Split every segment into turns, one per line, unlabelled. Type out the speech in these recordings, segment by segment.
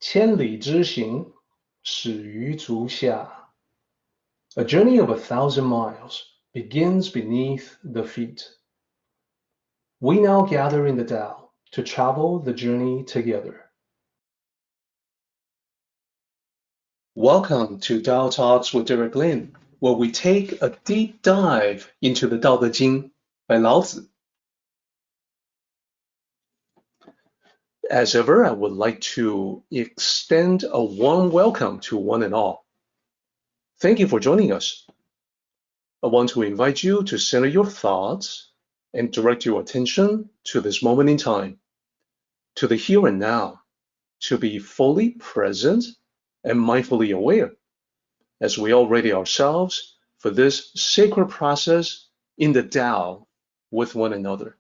千里之行，始于足下. A journey of 1,000 miles begins beneath the feet. We now gather in the Tao to travel the journey together. Welcome to Tao Talks with Derek Lin, where we take a deep dive into the Tao Te Ching by Lao Tzu. As ever, I would like to extend a warm welcome to one and all. Thank you for joining us. I want to invite you to center your thoughts and direct your attention to this moment in time, to the here and now, to be fully present and mindfully aware as we all ready ourselves for this sacred process in the Tao with one another.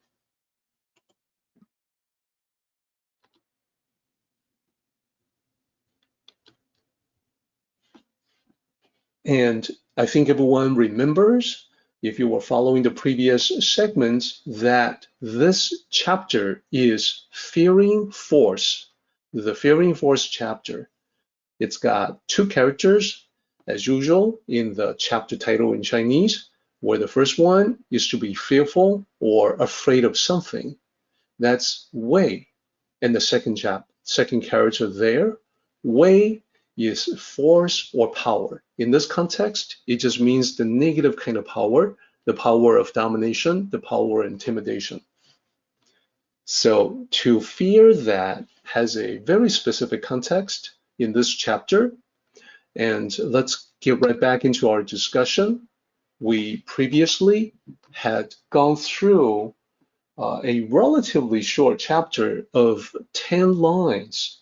And I think everyone remembers, if you were following the previous segments, that this chapter is Fearing Force, the Fearing Force chapter. It's got two characters, as usual, in the chapter title in Chinese, where the first one is to be fearful or afraid of something. That's Wei. And the second character there, Wei, is force or power. In this context, it just means the negative kind of power, the power of domination, the power of intimidation. So to fear that has a very specific context in this chapter. And let's get right back into our discussion. We previously had gone through a relatively short chapter of 10 lines,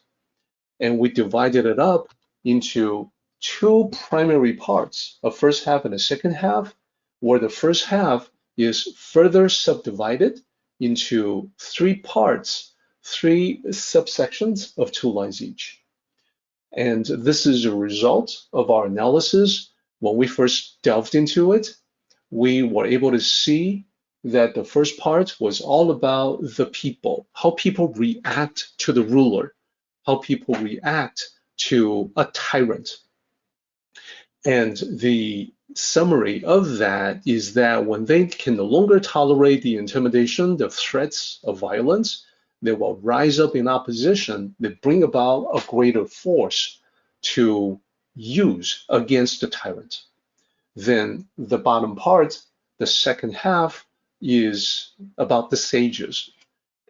and we divided it up into two primary parts, a first half and a second half, where the first half is further subdivided into three parts, three subsections of 2 lines each. And this is a result of our analysis. When we first delved into it, we were able to see that the first part was all about the people, how people react to the ruler, how people react to a tyrant. And the summary of that is that when they can no longer tolerate the intimidation, the threats of violence, they will rise up in opposition. They bring about a greater force to use against the tyrant. Then the bottom part, the second half, is about the sages.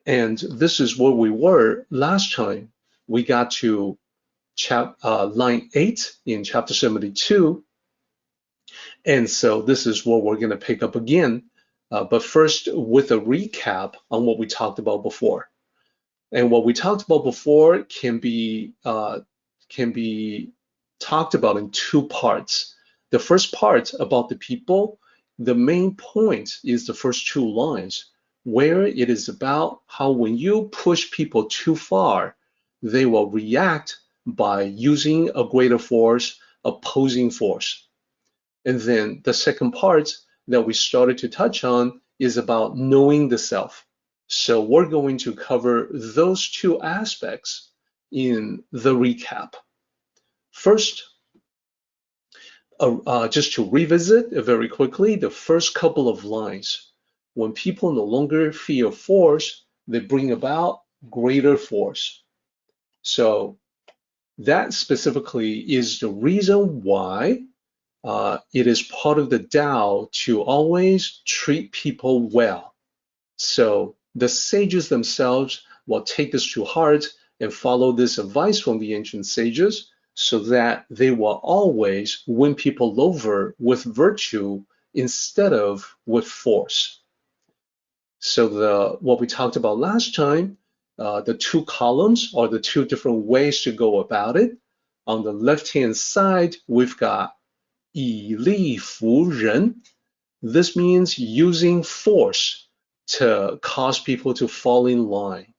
And this is where we were last time. We got to line 8 in chapter 72. And so this is what we're going to pick up again. But first, with a recap on what we talked about before. And what we talked about before can be talked about in two parts. The first part about the people, the main point is the first 2 lines, where it is about how when you push people too far, they will react by using a greater force, opposing force. And then the second part that we started to touch on is about knowing the self. So we're going to cover those 2 aspects in the recap. First, just to revisit very quickly, the first couple of lines. When people no longer fear force, they bring about greater force. So that specifically is the reason why it is part of the Tao to always treat people well. So the sages themselves will take this to heart and follow this advice from the ancient sages, so that they will always win people over with virtue instead of with force. So what we talked about last time, the 2 columns are the 2 different ways to go about it. On the left-hand side, we've got 以力服人. This means using force to cause people to fall in line.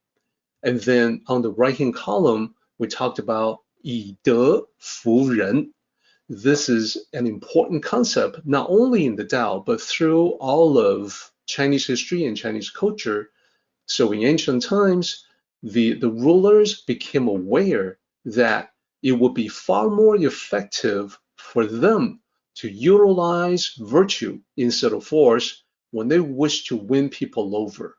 And then on the right-hand column, we talked about 以德服人. This is an important concept, not only in the Tao, but through all of Chinese history and Chinese culture. So in ancient times, the rulers became aware that it would be far more effective for them to utilize virtue instead of force when they wish to win people over.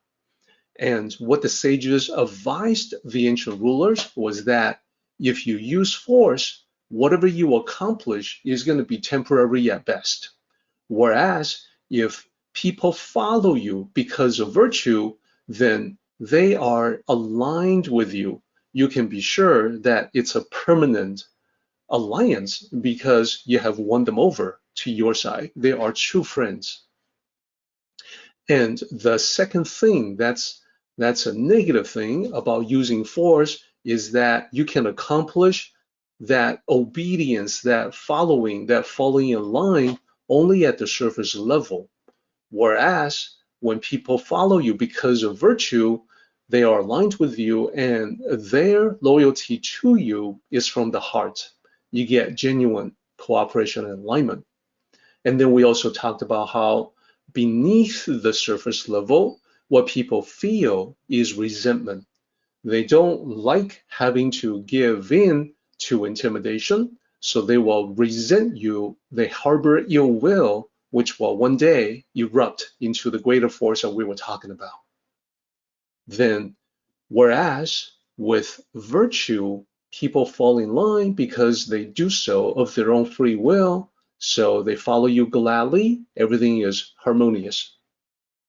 And what the sages advised the ancient rulers was that if you use force, whatever you accomplish is going to be temporary at best. Whereas if people follow you because of virtue, then they are aligned with you. You can be sure that it's a permanent alliance because you have won them over to your side. They are true friends. And the second thing that's a negative thing about using force is that you can accomplish that obedience, that falling in line only at the surface level. Whereas when people follow you because of virtue, they are aligned with you and their loyalty to you is from the heart. You get genuine cooperation and alignment. And then we also talked about how beneath the surface level, what people feel is resentment. They don't like having to give in to intimidation, so they will resent you. They harbor ill will, which will one day erupt into the greater force that we were talking about. Then, whereas with virtue, people fall in line because they do so of their own free will, so they follow you gladly, everything is harmonious.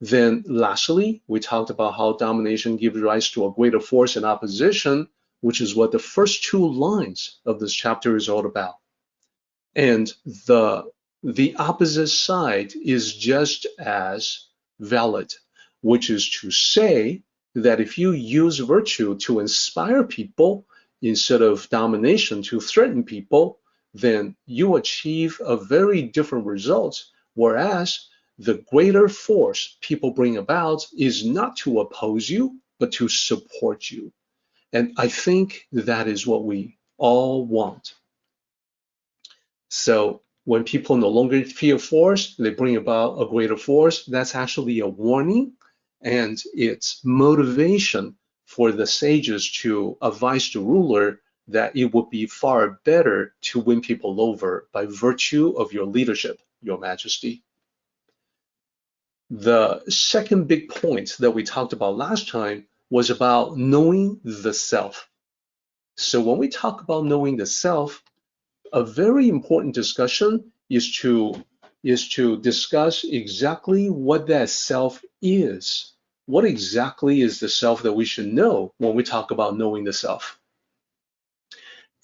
Then lastly, we talked about how domination gives rise to a greater force and opposition, which is what the first two lines of this chapter is all about. And the opposite side is just as valid, which is to say that if you use virtue to inspire people instead of domination to threaten people, then you achieve a very different result. Whereas the greater force people bring about is not to oppose you, but to support you. And I think that is what we all want. So when people no longer feel force, they bring about a greater force. That's actually a warning, and it's motivation for the sages to advise the ruler that it would be far better to win people over by virtue of your leadership, Your Majesty. The second big point that we talked about last time was about knowing the self. So when we talk about knowing the self, a very important discussion is to discuss exactly what that self is. What exactly is the self that we should know when we talk about knowing the self?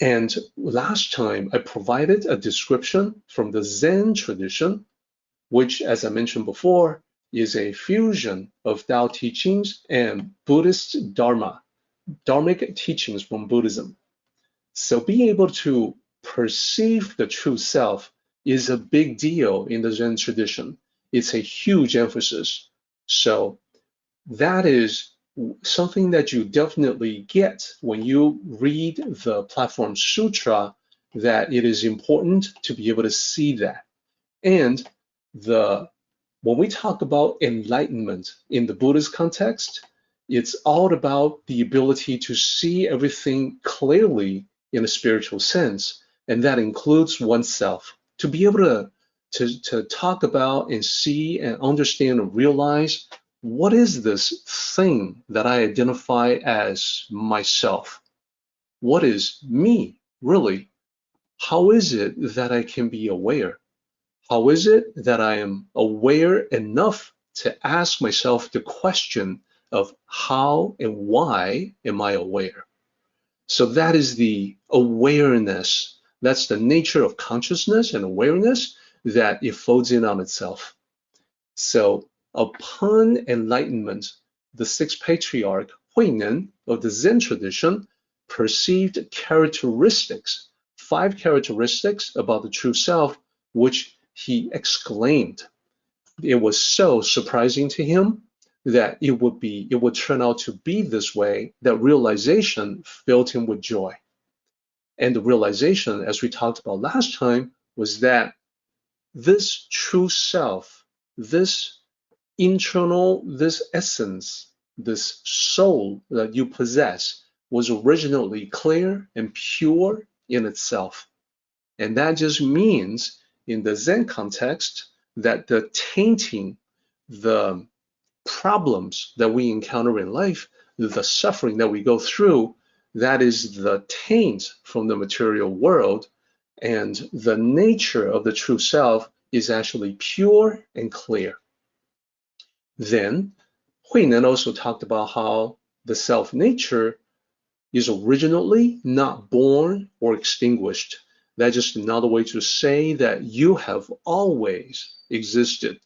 And last time I provided a description from the Zen tradition, which, as I mentioned before, is a fusion of Tao teachings and Buddhist Dharmic teachings from Buddhism. So being able to perceive the true self is a big deal in the Zen tradition. It's a huge emphasis. So that is something that you definitely get when you read the Platform Sutra, that it is important to be able to see that. And when we talk about enlightenment in the Buddhist context, it's all about the ability to see everything clearly in a spiritual sense, and that includes oneself. To be able to talk about and see and understand and realize, what is this thing that I identify as myself? What is me, really? How is it that I can be aware? How is it that I am aware enough to ask myself the question of how and why am I aware? So that is the awareness. That's the nature of consciousness and awareness, that it folds in on itself. So upon enlightenment, the sixth patriarch, Huineng, of the Zen tradition, perceived characteristics, 5 characteristics about the true self, which he exclaimed. It was so surprising to him that it would turn out to be this way, that realization filled him with joy. And the realization, as we talked about last time, was that this true self, this internal, this essence, this soul that you possess, was originally clear and pure in itself. And that just means in the Zen context that the tainting, the problems that we encounter in life, the suffering that we go through, that is the taint from the material world. And the nature of the true self is actually pure and clear. Then Huinan also talked about how the self nature is originally not born or extinguished. That's just another way to say that you have always existed.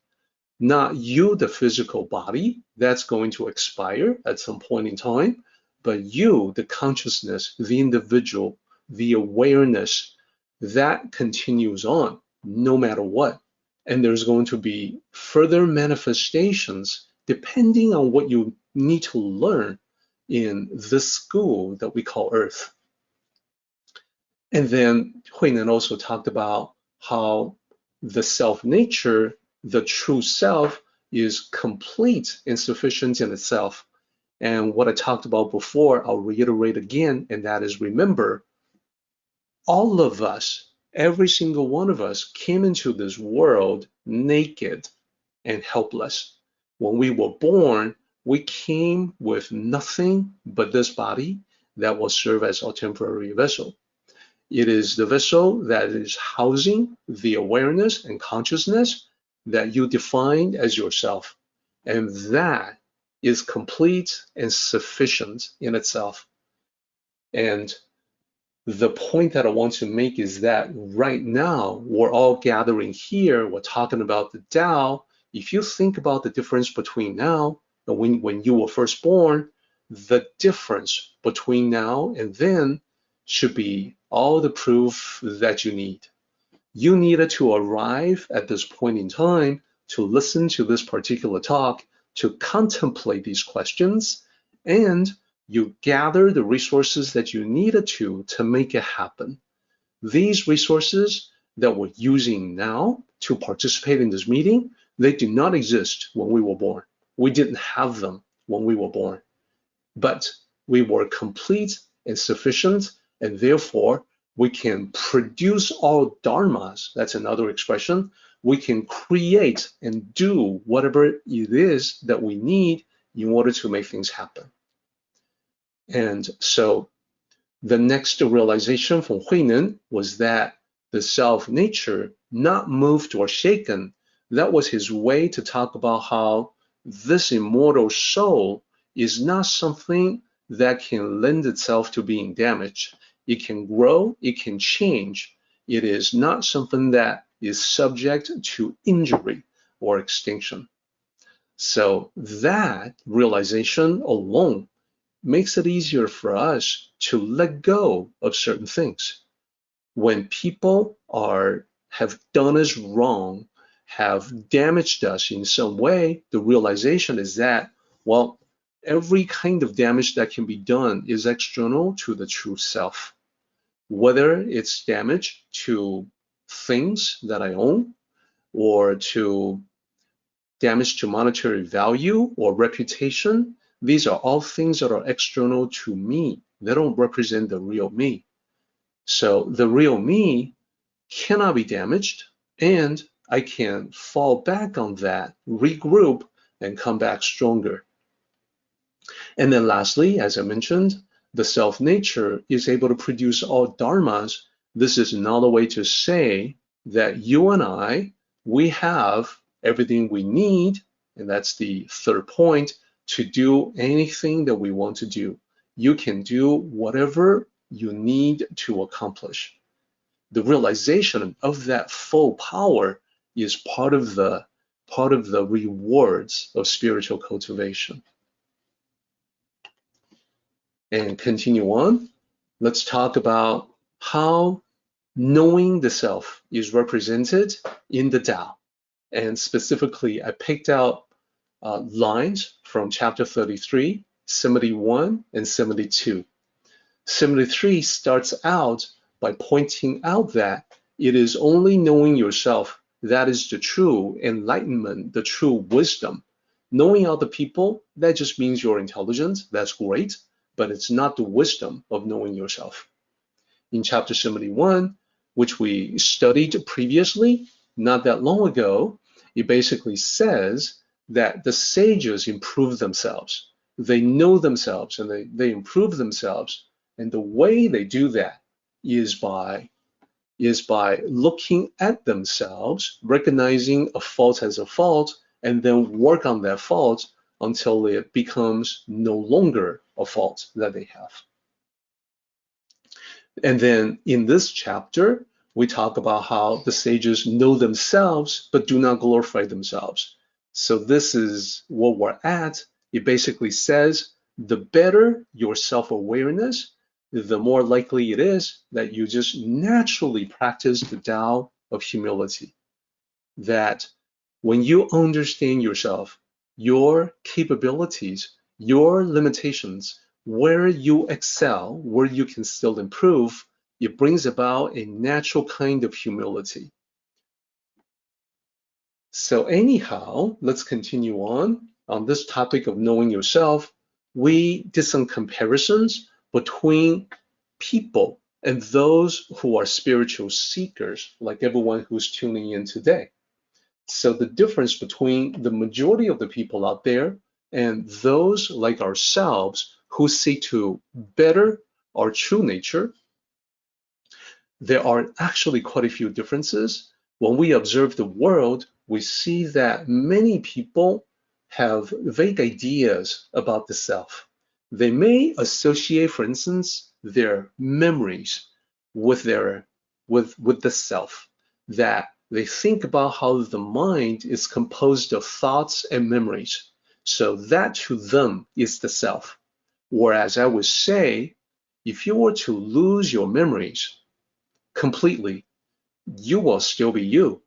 Not you, the physical body, that's going to expire at some point in time, but you, the consciousness, the individual, the awareness, that continues on no matter what. And there's going to be further manifestations depending on what you need to learn in this school that we call Earth. And then Huinan also talked about how the self-nature, the true self, is complete and sufficient in itself. And what I talked about before, I'll reiterate again, and that is, remember, all of us, every single one of us, came into this world naked and helpless. When we were born, we came with nothing but this body that will serve as our temporary vessel. It is the vessel that is housing the awareness and consciousness that you defined as yourself. And that is complete and sufficient in itself. And the point that I want to make is that right now, we're all gathering here, we're talking about the Tao. If you think about the difference between now and when you were first born, the difference between now and then should be all the proof that you need. You needed to arrive at this point in time to listen to this particular talk, to contemplate these questions, and you gather the resources that you needed to make it happen. These resources that we're using now to participate in this meeting, they do not exist when we were born. We didn't have them when we were born, but we were complete and sufficient, and therefore we can produce all dharmas. That's another expression. We can create and do whatever it is that we need in order to make things happen. And so the next realization from Huinan was that the self-nature, not moved or shaken, that was his way to talk about how this immortal soul is not something that can lend itself to being damaged. It can grow, it can change. It is not something that is subject to injury or extinction. So that realization alone makes it easier for us to let go of certain things. When people have done us wrong, have damaged us in some way, the realization is that, well, every kind of damage that can be done is external to the true self. Whether it's damage to things that I own, or to damage to monetary value or reputation, these are all things that are external to me. They don't represent the real me. So the real me cannot be damaged, and I can fall back on that, regroup, and come back stronger. And then lastly, as I mentioned, the self-nature is able to produce all dharmas. This is another way to say that you and I, we have everything we need, and that's the third point, to do anything that we want to do. You can do whatever you need to accomplish. The realization of that full power is part of the rewards of spiritual cultivation. And continue on. Let's talk about how knowing the self is represented in the Tao. And specifically, I picked out lines from chapter 33, 71, and 72. 73 starts out by pointing out that it is only knowing yourself that is the true enlightenment, the true wisdom. Knowing other people, that just means you're intelligent, that's great, but it's not the wisdom of knowing yourself. In chapter 71, which we studied previously, not that long ago, it basically says that the sages improve themselves. They know themselves and they improve themselves. And the way they do that is by looking at themselves, recognizing a fault as a fault, and then work on that fault until it becomes no longer a fault that they have. And then in this chapter, we talk about how the sages know themselves but do not glorify themselves. So this is what we're at. It basically says the better your self-awareness, the more likely it is that you just naturally practice the Tao of humility. That when you understand yourself, your capabilities, your limitations, where you excel, where you can still improve, it brings about a natural kind of humility. So anyhow, let's continue on this topic of knowing yourself. We did some comparisons between people and those who are spiritual seekers, like everyone who's tuning in today. So the difference between the majority of the people out there and those like ourselves who seek to better our true nature, there are actually quite a few differences. When we observe the world, we see that many people have vague ideas about the self. They may associate, for instance, their memories with the self, that they think about how the mind is composed of thoughts and memories. So that to them is the self. Whereas I would say, if you were to lose your memories completely, you will still be you.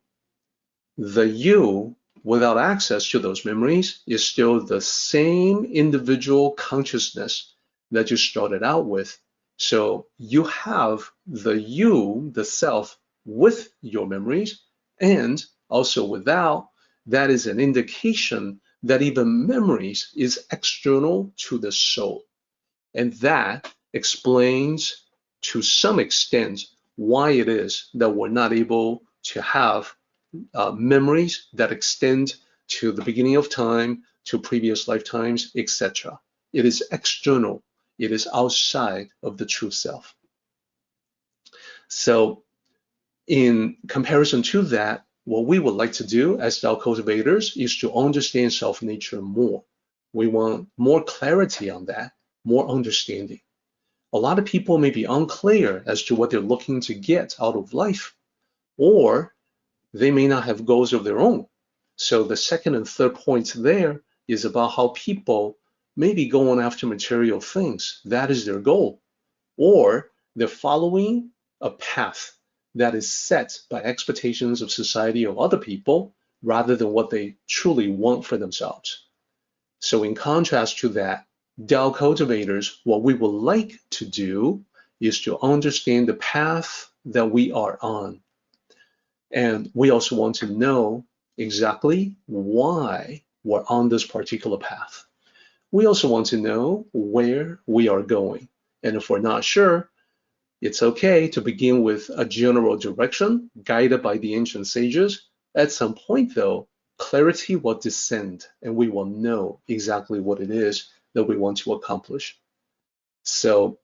The you without access to those memories is still the same individual consciousness that you started out with. So you have the you, the self, with your memories, and also without. That is an indication that even memories is external to the soul. And that explains to some extent why it is that we're not able to have memories that extend to the beginning of time, to previous lifetimes, etc. It is external. It is outside of the true self. So in comparison to that, what we would like to do as Tao cultivators is to understand self-nature more. We want more clarity on that, more understanding. A lot of people may be unclear as to what they're looking to get out of life, or they may not have goals of their own. So the second and third points there is about how people may be going after material things. That is their goal. Or they're following a path that is set by expectations of society or other people rather than what they truly want for themselves. So in contrast to that, Tao cultivators, what we would like to do is to understand the path that we are on. And we also want to know exactly why we're on this particular path. We also want to know where we are going. And if we're not sure, it's okay to begin with a general direction guided by the ancient sages. At some point, though, clarity will descend and we will know exactly what it is that we want to accomplish. So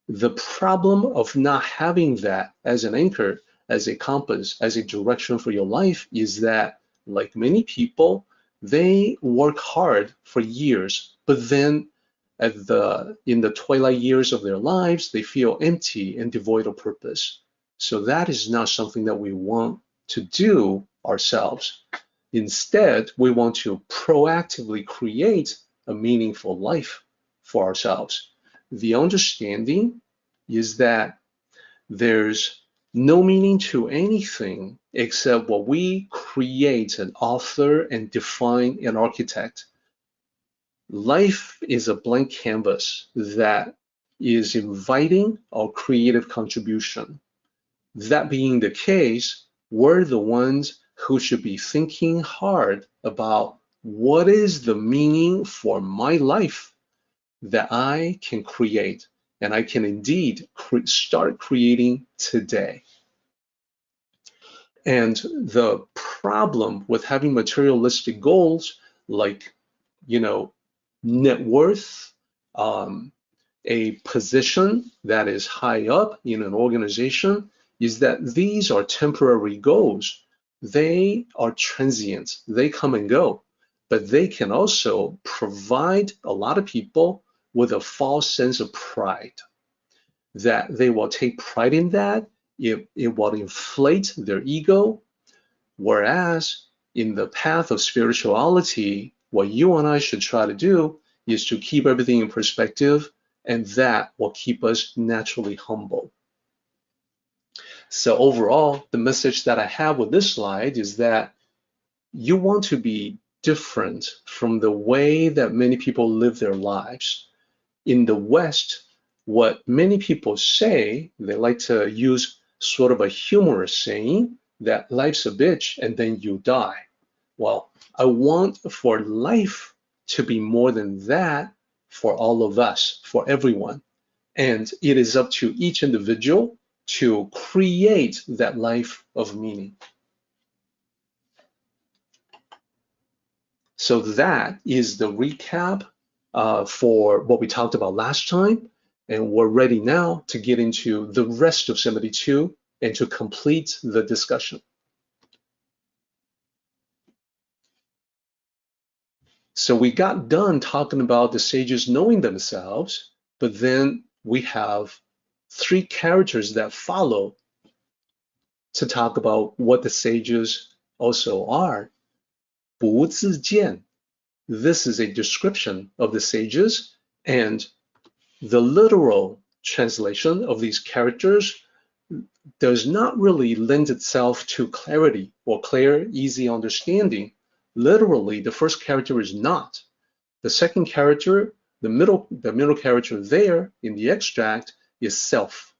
the problem of not having that as an anchor, as a compass, as a direction for your life is that, like many people, they work hard for years, but then in the twilight years of their lives, they feel empty and devoid of purpose. So that is not something that we want to do ourselves. Instead, we want to proactively create a meaningful life for ourselves. The understanding is that there's no meaning to anything except what we create and author and define and architect. Life is a blank canvas that is inviting our creative contribution. That being the case, we're the ones who should be thinking hard about what is the meaning for my life. that I can create, and I can indeed start creating today. And the problem with having materialistic goals like, net worth, a position that is high up in an organization, is that these are temporary goals. They are transient, they come and go, but they can also provide a lot of people with a false sense of pride, that they will take pride in that. It will inflate their ego. Whereas in the path of spirituality, what you and I should try to do is to keep everything in perspective, and that will keep us naturally humble. So overall, the message that I have with this slide is that you want to be different from the way that many people live their lives. In the West, what many people say, they like to use sort of a humorous saying that life's a bitch and then you die. Well, I want for life to be more than that for all of us, for everyone. And it is up to each individual to create that life of meaning. So that is the recap for what we talked about last time. And we're ready now to get into the rest of 72 and to complete the discussion. So we got done talking about the sages knowing themselves, but then we have 3 characters that follow to talk about what the sages also are. 不自见. This is a description of the sages, and the literal translation of these characters does not really lend itself to clarity or clear, easy understanding. Literally, the first character is not. The second character, the middle character there in the extract is self.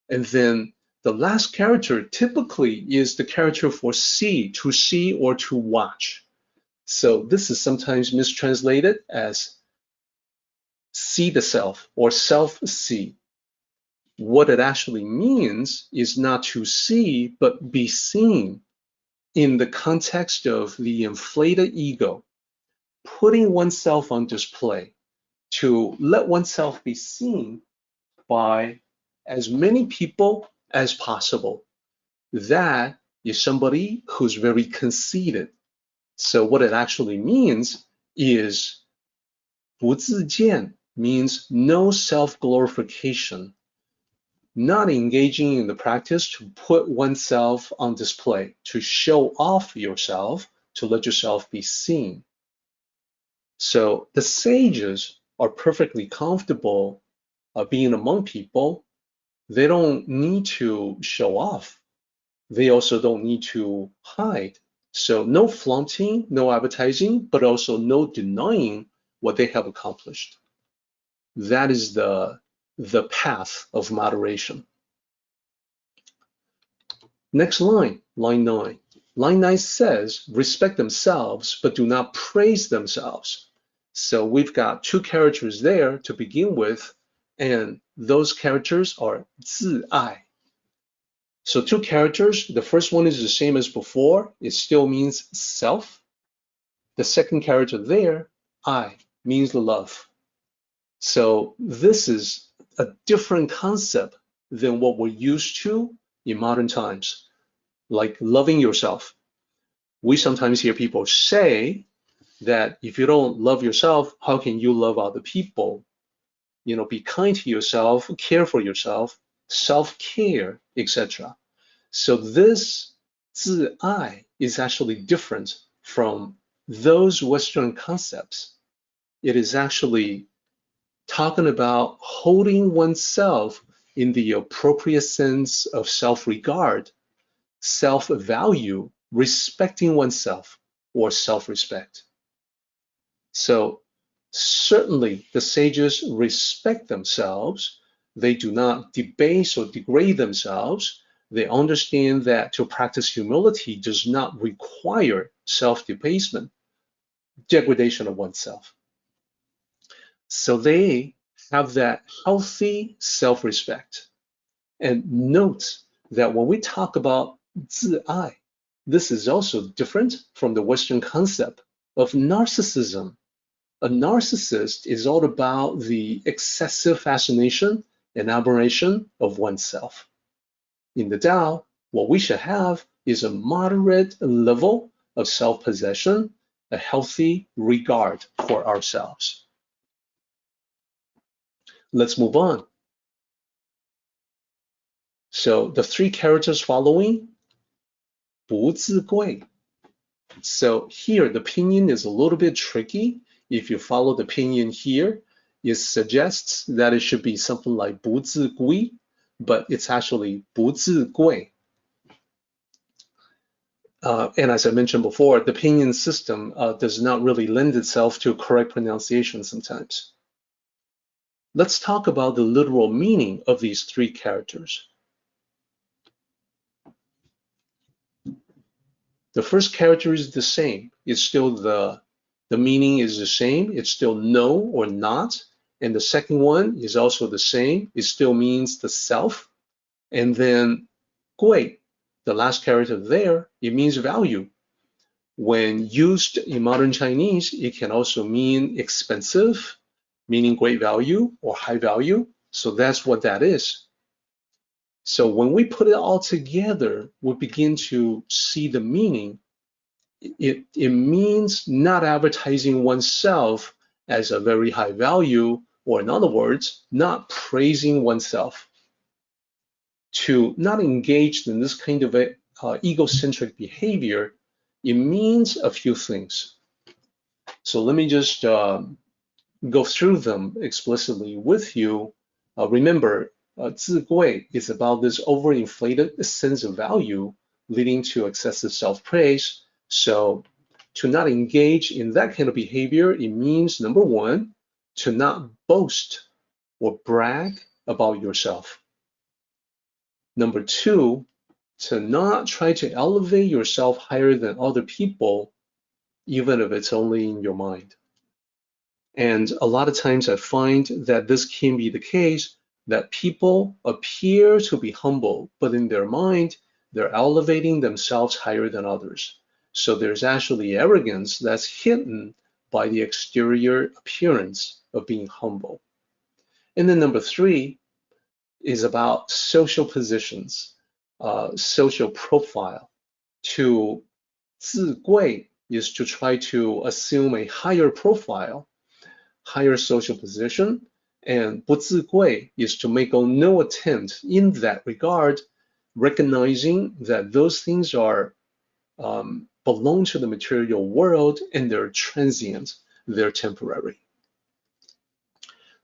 And then the last character typically is the character for see, to see or to watch. So this is sometimes mistranslated as see the self or self-see. What it actually means is not to see, but be seen in the context of the inflated ego, putting oneself on display, to let oneself be seen by as many people as possible. That is somebody who's very conceited. So what it actually means is 不自见 means no self-glorification, not engaging in the practice to put oneself on display, to show off yourself, to let yourself be seen. So the sages are perfectly comfortable being among people. They don't need to show off. They also don't need to hide. So no flaunting, no advertising, but also no denying what they have accomplished. That is the path of moderation. Next line, line 9. Line 9 says, respect themselves, but do not praise themselves. So we've got 2 characters there to begin with, and those characters are 自爱. So 2 characters, the first one is the same as before, it still means self. The second character there, I, means love. So this is a different concept than what we're used to in modern times, like loving yourself. We sometimes hear people say that if you don't love yourself, how can you love other people? Be kind to yourself, care for yourself, self-care, etc. So this 自爱 is actually different from those Western concepts. It is actually talking about holding oneself in the appropriate sense of self-regard, self-value, respecting oneself, or self-respect. So certainly the sages respect themselves. They do not debase or degrade themselves. They understand that to practice humility does not require self-debasement, degradation of oneself. So they have that healthy self-respect. And note that when we talk about 自爱, this is also different from the Western concept of narcissism. A narcissist is all about the excessive fascination and admiration of oneself. In the Tao, what we should have is a moderate level of self-possession, a healthy regard for ourselves. Let's move on. So the three characters following, 不自贵. So here the pinyin is a little bit tricky. If you follow the pinyin here, it suggests that it should be something like 不自贵, but it's actually 不自贵. And as I mentioned before, the pinyin system does not really lend itself to correct pronunciation sometimes. Let's talk about the literal meaning of these three characters. The first character is the same. It's still the meaning is the same. It's still no or not. And the second one is also the same. It still means the self. And then 贵, the last character there, it means value. When used in modern Chinese, it can also mean expensive, meaning great value or high value. So that's what that is. So when we put it all together, we begin to see the meaning. It means not advertising oneself as a very high value, or in other words, not praising oneself. To not engage in this kind of egocentric behavior, it means a few things. So let me just go through them explicitly with you. Remember, 自贵 is about this overinflated sense of value leading to excessive self-praise. So to not engage in that kind of behavior, it means, number one, to not boast or brag about yourself. Number two, to not try to elevate yourself higher than other people, even if it's only in your mind. And a lot of times I find that this can be the case, that people appear to be humble, but in their mind, they're elevating themselves higher than others. So there's actually arrogance that's hidden by the exterior appearance of being humble. And then number three is about social positions, social profile. To 自贵 is to try to assume a higher profile, higher social position, and 不自贵 is to make no attempt in that regard, recognizing that those things are belong to the material world and they're transient, they're temporary.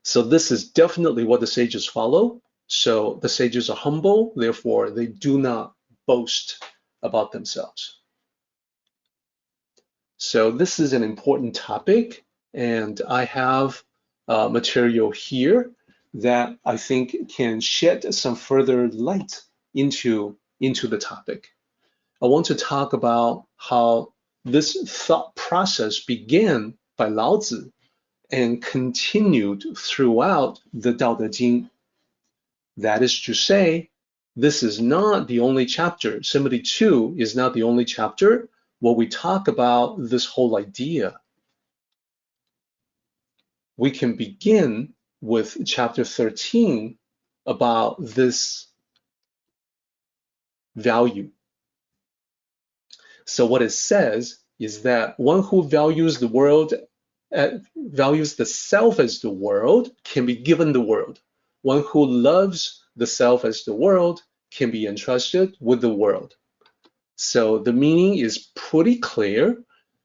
So this is definitely what the sages follow. So the sages are humble, therefore they do not boast about themselves. So this is an important topic, and I have material here that I think can shed some further light into the topic. I want to talk about how this thought process began by Lao Tzu and continued throughout the Tao Te Ching. That is to say, this is not the only chapter. 72 is not the only chapter where we talk about this whole idea. We can begin with chapter 13 about this value. So what it says is that one who values the world, values the self as the world, can be given the world. One who loves the self as the world can be entrusted with the world. So the meaning is pretty clear.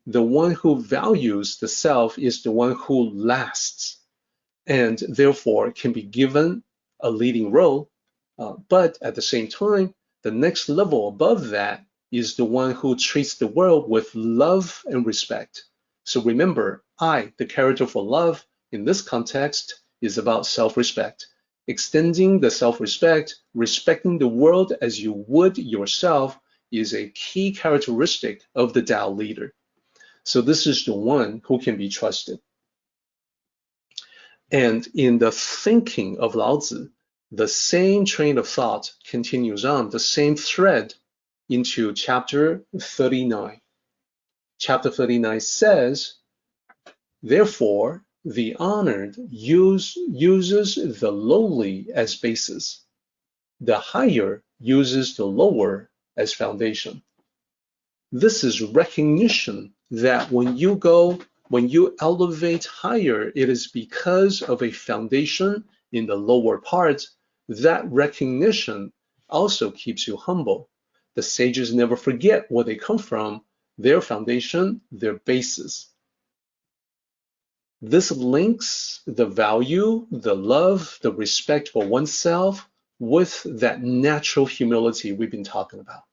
The one who values the self is the one who lasts, and therefore can be given a leading role. But at the same time, the next level above that is the one who treats the world with love and respect. So remember, I, the character for love, in this context, is about self-respect. Extending the self-respect, respecting the world as you would yourself, is a key characteristic of the Tao leader. So this is the one who can be trusted. And in the thinking of Lao Tzu, the same train of thought continues on, the same thread into chapter 39. Chapter 39 says, therefore, the honored uses the lowly as basis. The higher uses the lower as foundation. This is recognition that when you elevate higher, it is because of a foundation in the lower part. That recognition also keeps you humble. The sages never forget where they come from, their foundation, their basis. This links the value, the love, the respect for oneself with that natural humility we've been talking about.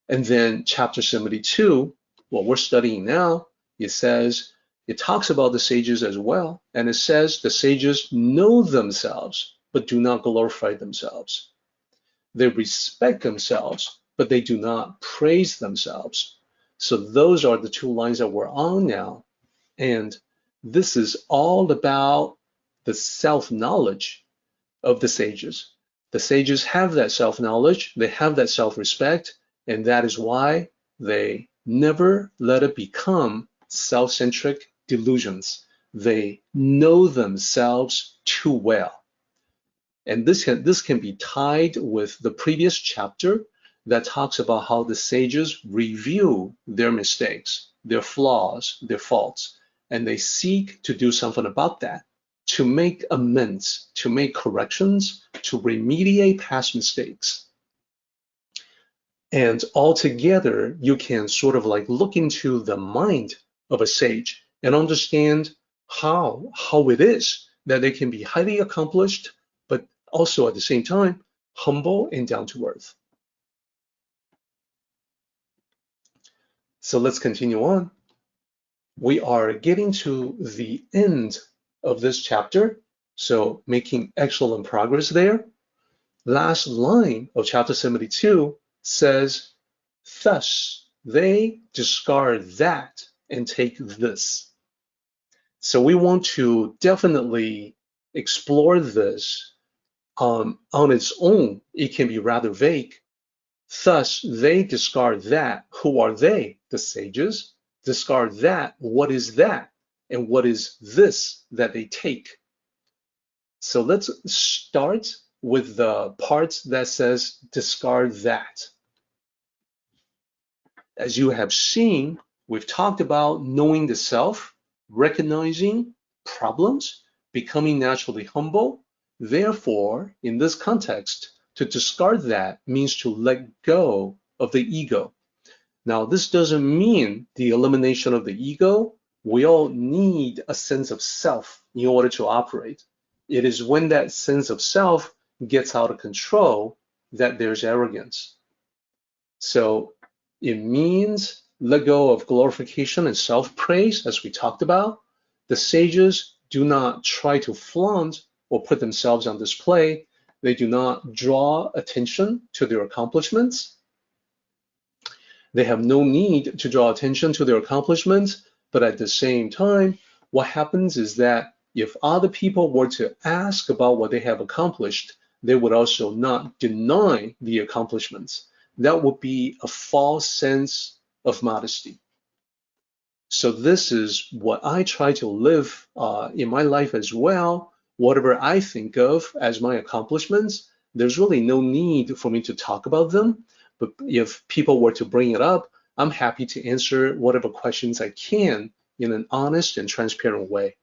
And then chapter 72, what we're studying now, it talks about the sages as well. And it says the sages know themselves, but do not glorify themselves. They respect themselves, but they do not praise themselves. So those are the two lines that we're on now. And this is all about the self-knowledge of the sages. The sages have that self-knowledge, they have that self-respect, and that is why they never let it become self-centric delusions. They know themselves too well. And this can be tied with the previous chapter that talks about how the sages review their mistakes, their flaws, their faults, and they seek to do something about that, to make amends, to make corrections, to remediate past mistakes. And altogether, you can sort of like look into the mind of a sage and understand how it is that they can be highly accomplished, but also at the same time, humble and down to earth. So let's continue on. We are getting to the end of this chapter, so making excellent progress there. Last line of chapter 72 says, thus they discard that and take this. So we want to definitely explore this. On its own, it can be rather vague. Thus they discard that. Who are they? The sages. Discard that. What is that? And what is this that they take? So let's start with the part that says discard that. As you have seen, we've talked about knowing the self, recognizing problems, becoming naturally humble. Therefore, in this context, to discard that means to let go of the ego. Now, this doesn't mean the elimination of the ego. We all need a sense of self in order to operate. It is when that sense of self gets out of control that there's arrogance. So it means let go of glorification and self-praise, as we talked about. The sages do not try to flaunt or put themselves on display. They do not draw attention to their accomplishments. They have no need to draw attention to their accomplishments, but at the same time, what happens is that if other people were to ask about what they have accomplished, they would also not deny the accomplishments. That would be a false sense of modesty. So this is what I try to live in my life as well. Whatever I think of as my accomplishments, there's really no need for me to talk about them. But if people were to bring it up, I'm happy to answer whatever questions I can in an honest and transparent way.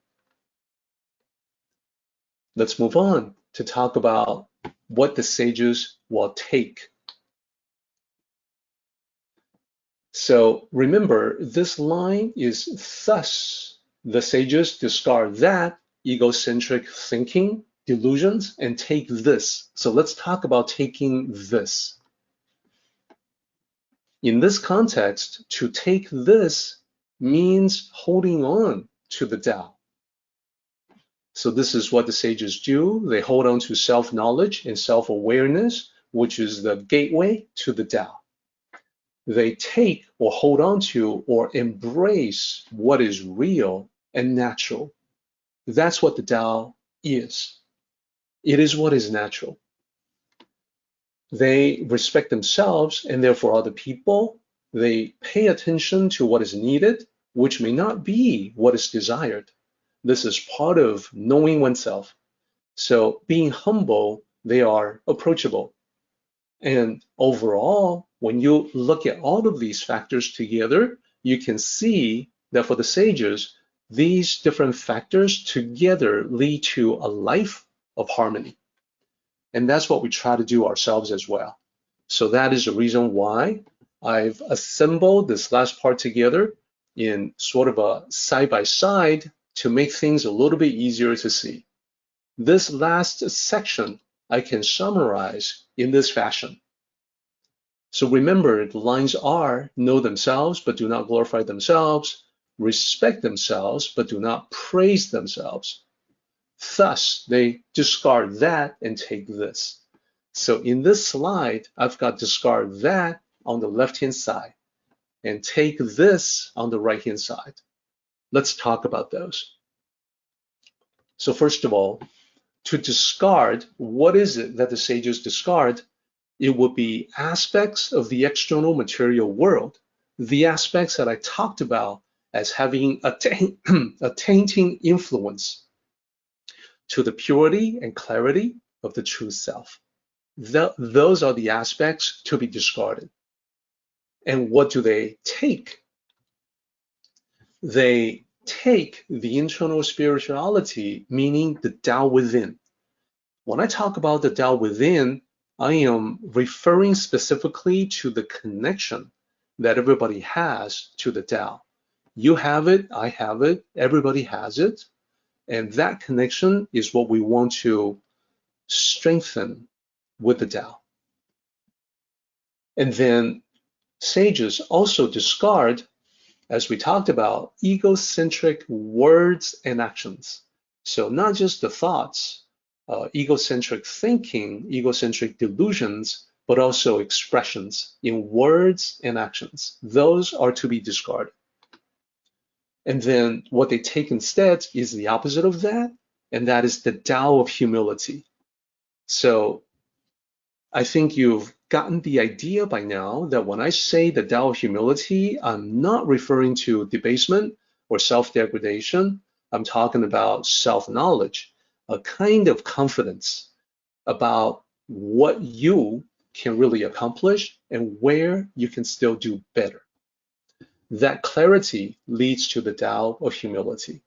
Let's move on to talk about what the sages will take. So remember, this line is thus the sages discard that egocentric thinking, delusions, and take this. So let's talk about taking this. In this context, to take this means holding on to the Tao. So this is what the sages do. They hold on to self-knowledge and self-awareness, which is the gateway to the Tao. They take or hold on to or embrace what is real and natural. That's what the Tao is. It is what is natural. They respect themselves and therefore other people. They pay attention to what is needed, which may not be what is desired. This is part of knowing oneself. So being humble, they are approachable. And overall, when you look at all of these factors together, you can see that for the sages, these different factors together lead to a life of harmony. And that's what we try to do ourselves as well. So that is the reason why I've assembled this last part together in sort of a side-by-side to make things a little bit easier to see. This last section I can summarize in this fashion. So remember, the lines are know themselves but do not glorify themselves, respect themselves but do not praise themselves. Thus, they discard that and take this. So in this slide, I've got discard that on the left-hand side and take this on the right-hand side. Let's talk about those. So first of all, to discard, what is it that the sages discard? It would be aspects of the external material world, the aspects that I talked about as having a tainting influence to the purity and clarity of the true self. Those are the aspects to be discarded. And what do they take? They take the internal spirituality, meaning the Tao within. When I talk about the Tao within, I am referring specifically to the connection that everybody has to the Tao. You have it, I have it, everybody has it. And that connection is what we want to strengthen with the Tao. And then sages also discard, as we talked about, egocentric words and actions. So not just the thoughts, egocentric thinking, egocentric delusions, but also expressions in words and actions. Those are to be discarded. And then what they take instead is the opposite of that, and that is the Tao of humility. So I think you've gotten the idea by now that when I say the Tao of humility, I'm not referring to debasement or self-degradation. I'm talking about self-knowledge, a kind of confidence about what you can really accomplish and where you can still do better. That clarity leads to the Tao of humility.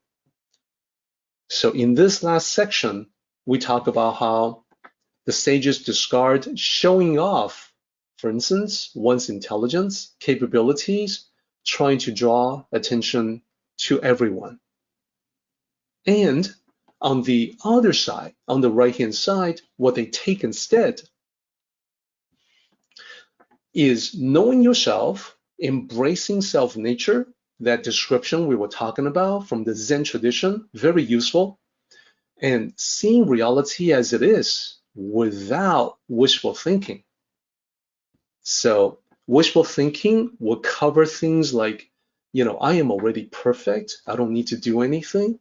So in this last section, we talk about how the sages discard showing off, for instance, one's intelligence, capabilities, trying to draw attention to everyone. And on the other side, on the right-hand side, what they take instead is knowing yourself, embracing self-nature, that description we were talking about from the Zen tradition, very useful, and seeing reality as it is without wishful thinking. So wishful thinking will cover things like, I am already perfect, I don't need to do anything.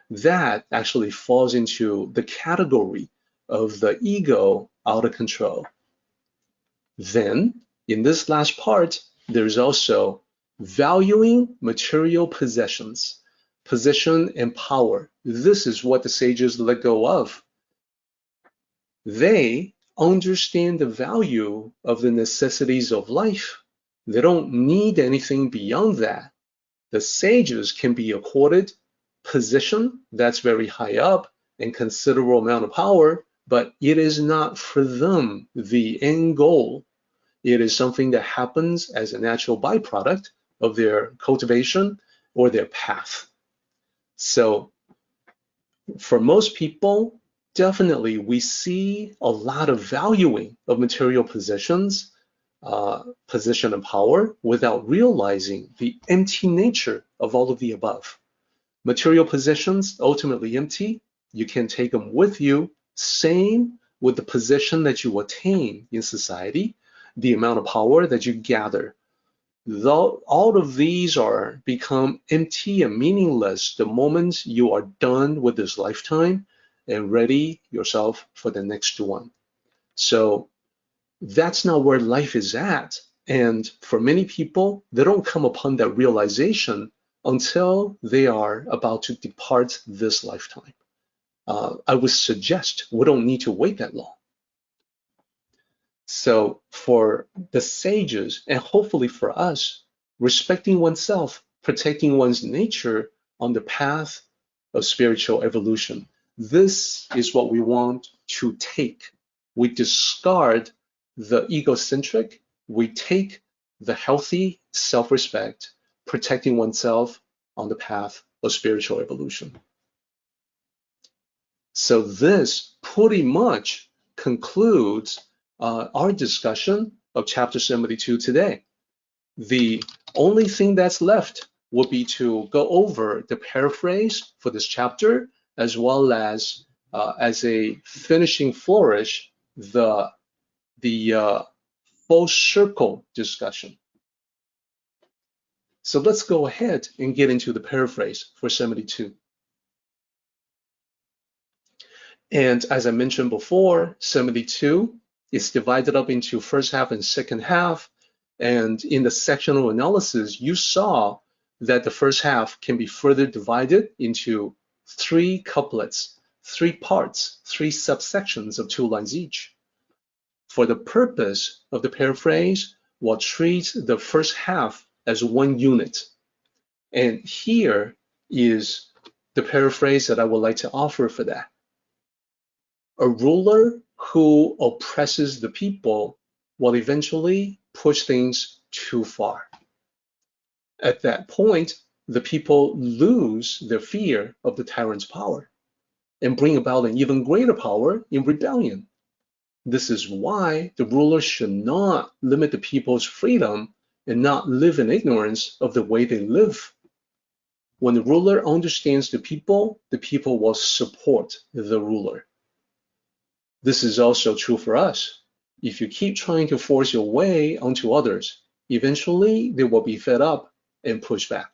That actually falls into the category of the ego out of control. Then, in this last part, there's also valuing material possessions, position and power. This is what the sages let go of. They understand the value of the necessities of life. They don't need anything beyond that. The sages can be accorded position that's very high up and considerable amount of power, but it is not for them the end goal. It is something that happens as a natural byproduct of their cultivation or their path. So for most people, definitely we see a lot of valuing of material possessions, position and power, without realizing the empty nature of all of the above. Material possessions, ultimately empty. You can take them with you. Same with the position that you attain in society, the amount of power that you gather. Though all of these are become empty and meaningless the moment you are done with this lifetime and ready yourself for the next one. So that's not where life is at. And for many people, they don't come upon that realization until they are about to depart this lifetime. I would suggest we don't need to wait that long. So for the sages, and hopefully for us, respecting oneself, protecting one's nature on the path of spiritual evolution, this is what we want to take. We discard the egocentric, we take the healthy self-respect, protecting oneself on the path of spiritual evolution. So this pretty much concludes our discussion of chapter 72 today. The only thing that's left will be to go over the paraphrase for this chapter, as well as a finishing flourish, the full circle discussion. So let's go ahead and get into the paraphrase for 72. And as I mentioned before, 72 is divided up into first half and second half. And in the sectional analysis, you saw that the first half can be further divided into 3 couplets, 3 parts, 3 subsections of 2 lines each. For the purpose of the paraphrase, we'll treat the first half as 1 unit. And here is the paraphrase that I would like to offer for that. A ruler who oppresses the people will eventually push things too far. At that point, the people lose their fear of the tyrant's power and bring about an even greater power in rebellion. This is why the ruler should not limit the people's freedom and not live in ignorance of the way they live. When the ruler understands the people will support the ruler. This is also true for us. If you keep trying to force your way onto others, eventually they will be fed up and push back.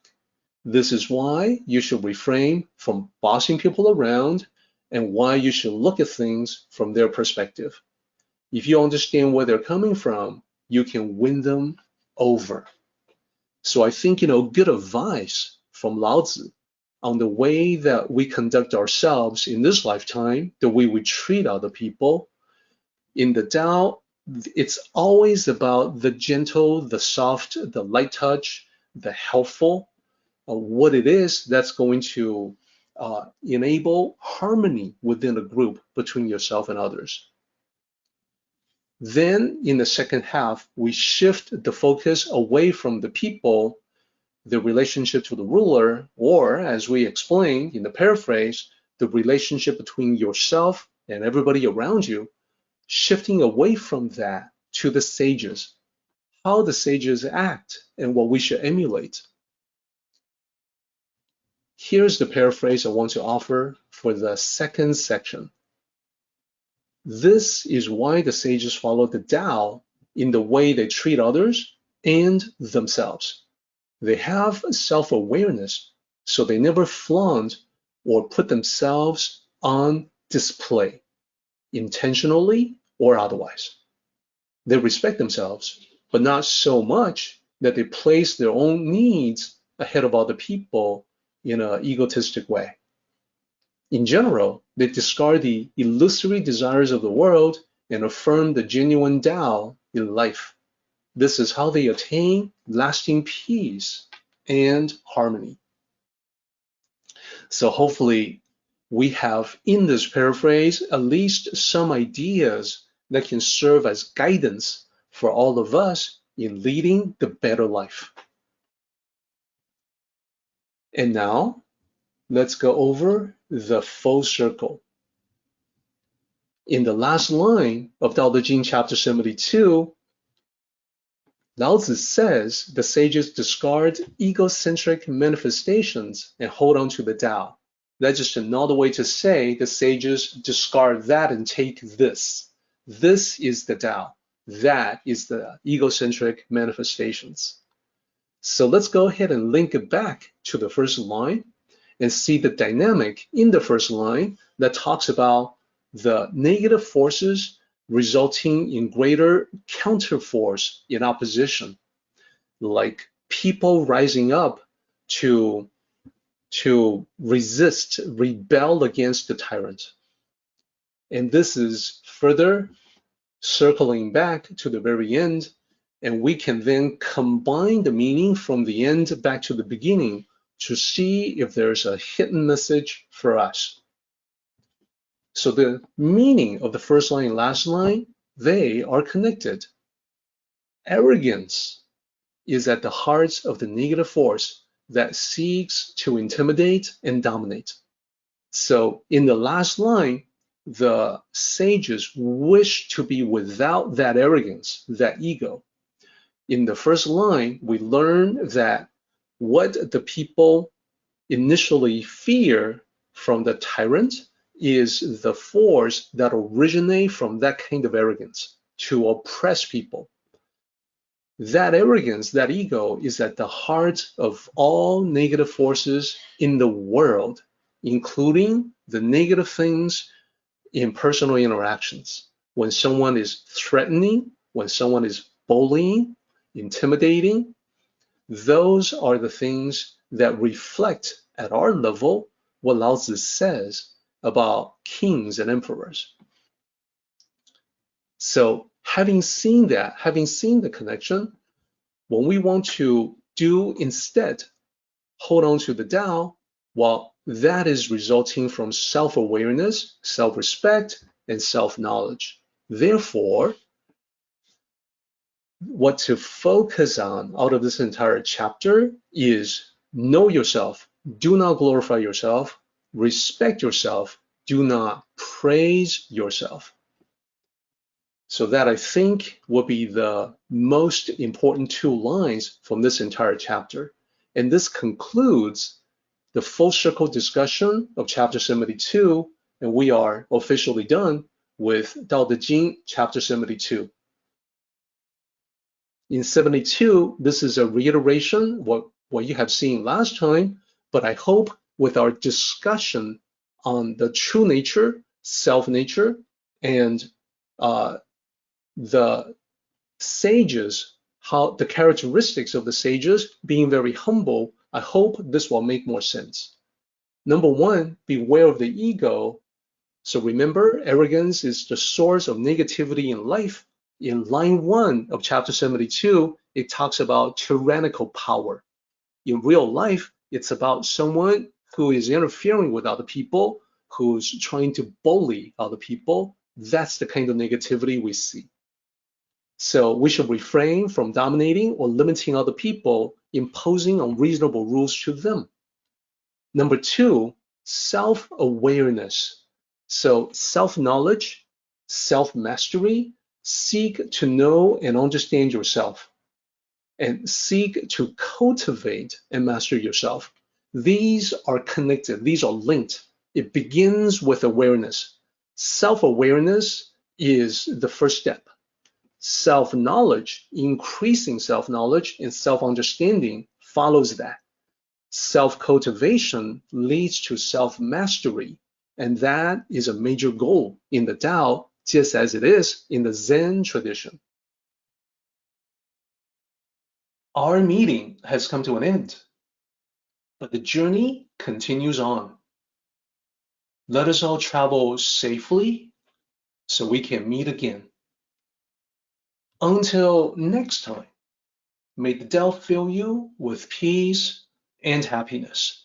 This is why you should refrain from bossing people around and why you should look at things from their perspective. If you understand where they're coming from, you can win them over. So I think, good advice from Lao Tzu on the way that we conduct ourselves in this lifetime, the way we treat other people. In the Tao, it's always about the gentle, the soft, the light touch, the helpful, what it is that's going to enable harmony within a group between yourself and others. Then in the second half, we shift the focus away from the people, the relationship to the ruler, or as we explained in the paraphrase, the relationship between yourself and everybody around you, shifting away from that to the sages, how the sages act and what we should emulate. Here's the paraphrase I want to offer for the second section. This is why the sages follow the Tao in the way they treat others and themselves. They have self-awareness, so they never flaunt or put themselves on display, intentionally or otherwise. They respect themselves, but not so much that they place their own needs ahead of other people in an egotistic way. In general, they discard the illusory desires of the world and affirm the genuine Tao in life. This is how they attain lasting peace and harmony. So hopefully we have in this paraphrase at least some ideas that can serve as guidance for all of us in leading the better life. And now let's go over the full circle. In the last line of Tao Te Ching chapter 72, Lao Tzu says the sages discard egocentric manifestations and hold on to the Tao. That's just another way to say the sages discard that and take this. This is the Tao. That is the egocentric manifestations. So let's go ahead and link it back to the first line and see the dynamic in the first line that talks about the negative forces resulting in greater counterforce in opposition, like people rising up to resist, rebel against the tyrant. And this is further circling back to the very end, and we can then combine the meaning from the end back to the beginning to see if there's a hidden message for us. So the meaning of the first line and last line, they are connected. Arrogance is at the heart of the negative force that seeks to intimidate and dominate. So in the last line, the sages wish to be without that arrogance, that ego. In the first line, we learn that what the people initially fear from the tyrant is the force that originates from that kind of arrogance to oppress people. That arrogance, that ego, is at the heart of all negative forces in the world, including the negative things in personal interactions. When someone is threatening, when someone is bullying, intimidating, those are the things that reflect at our level what Lao Tzu says about kings and emperors. So having seen that, having seen the connection, when we want to do instead, hold on to the Tao, well, that is resulting from self-awareness, self-respect, and self-knowledge. Therefore, what to focus on out of this entire chapter is know yourself, do not glorify yourself, respect yourself, do not praise yourself. So that, I think, will be the most important two lines from this entire chapter. And this concludes the full circle discussion of chapter 72, and we are officially done with Dao De Jing chapter 72. In 72, this is a reiteration of what you have seen last time, but I hope with our discussion on the true nature, self-nature, and the sages, how the characteristics of the sages being very humble, I hope this will make more sense. Number one, beware of the ego. So remember, arrogance is the source of negativity in life. In line 1 of chapter 72, it talks about tyrannical power. In real life, it's about someone who is interfering with other people, who's trying to bully other people. That's the kind of negativity we see. So we should refrain from dominating or limiting other people, imposing unreasonable rules to them. Number 2, self-awareness. So self-knowledge, self-mastery, seek to know and understand yourself, and seek to cultivate and master yourself. These are connected, these are linked. It begins with awareness. Self-awareness is the first step. Self-knowledge, increasing self-knowledge and self-understanding follows that. Self-cultivation leads to self-mastery, and that is a major goal in the Tao, just as it is in the Zen tradition. Our meeting has come to an end, but the journey continues on. Let us all travel safely so we can meet again. Until next time, may the Tao fill you with peace and happiness.